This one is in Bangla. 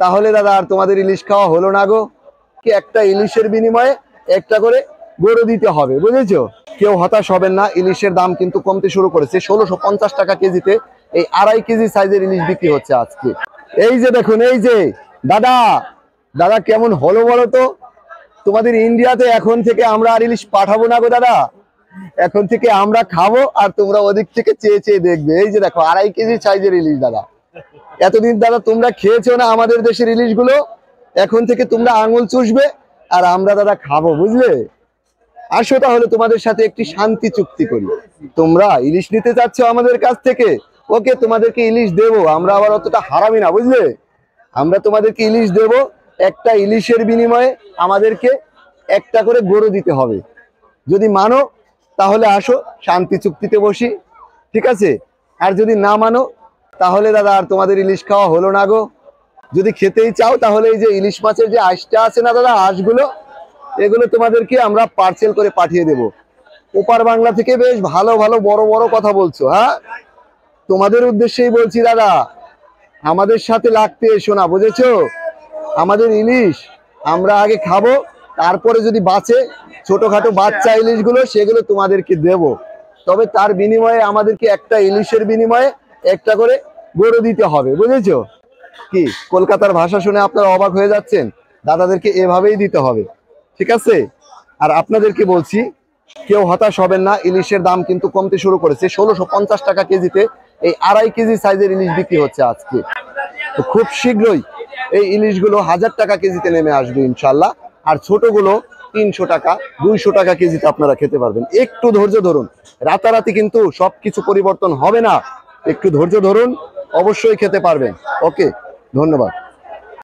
তাহলে দাদা আর তোমাদের ইলিশ খাওয়া হলো না গো। কি একটা ইলিশের বিনিময়ে একটা করে গরু দিতে হবে, বুঝেছো? কেউ হতাশ হবেন না, ইলিশের দাম কিন্তু কমতে শুরু করেছে। 1650 টাকা কেজিতে এই 2.5 কেজি সাইজের ইলিশ বিক্রি হচ্ছে আজকে। এই যে দেখুন, এই যে দাদা দাদা কেমন হলো বলো তো? তোমাদের ইন্ডিয়াতে এখন থেকে আমরা আর ইলিশ পাঠাবো না গো দাদা, এখন থেকে আমরা খাবো আর তোমরা ওদিক থেকে চেয়ে চেয়ে দেখবে। এই যে দেখো 2.5 কেজি সাইজের ইলিশ দাদা। এতদিন দাদা তোমরা খেয়েছো না আমাদের দেশের ইলিশ গুলো, এখন থেকে তোমরা আঙুল চুষবে আর আমরা দাদা খাবো, বুঝলে? আসো তাহলে তোমাদের সাথে একটি শান্তি চুক্তি করি। তোমরা ইলিশ নিতে চাচ্ছ আমাদের কাছ থেকে, ওকে, তোমাদেরকে ইলিশ দেবো। আমরা আবার অতটা হারামি না, বুঝলে? আমরা তোমাদেরকে ইলিশ দেব, একটা ইলিশের বিনিময়ে আমাদেরকে একটা করে গরু দিতে হবে। যদি মানো তাহলে আসো, শান্তি চুক্তিতে বসি, ঠিক আছে? আর যদি না মানো তাহলে দাদা আর তোমাদের ইলিশ খাওয়া হলো না গো। যদি খেতেই চাও তাহলে এই যে ইলিশ মাছের যে আঁশটা আছে না দাদা, আঁশগুলো, এগুলো তোমাদেরকে আমরা পার্সেল করে পাঠিয়ে দেব। ওপার বাংলা থেকে বেশ ভালো ভালো বড় বড় কথা বলছো, হ্যাঁ? তোমাদের উদ্দেশ্যেই বলছি দাদা, আমাদের সাথে লাগতে এসো না, বুঝেছো? আমাদের ইলিশ আমরা আগে খাবো, তারপরে যদি বাঁচে ছোটখাটো বাচ্চা ইলিশগুলো সেগুলো তোমাদেরকে দেব। তবে তার বিনিময়ে আমাদেরকে একটা ইলিশের বিনিময়ে একটা করে গরু দিতে হবে, বুঝেছো? কি কলকাতার ভাষা শুনে আপনারা অবাক হয়ে যাচ্ছেন? দাদাদেরকে এভাবেই দিতে হবে, ঠিক আছে? আর আপনাদেরকে বলছি, কেউ হতাশ হবেন না, ইলিশের দাম কিন্তু কমতে শুরু করেছে। 1650 টাকা কেজিতে এই 2.5 কেজি সাইজের ইলিশ বিক্রি হচ্ছে আজকে। তো খুব শীঘ্রই এই ইলিশগুলো 1000 টাকা কেজিতে নেমে আসবে ইনশাল্লাহ। আর ছোটগুলো 300 টাকা 200 টাকা কেজিতে আপনারা খেতে পারবেন। একটু ধৈর্য ধরুন, রাতারাতি কিন্তু সবকিছু পরিবর্তন হবে না। একটু ধৈর্য ধরুন, অবশ্যই খেতে পারবেন। ওকে, ধন্যবাদ।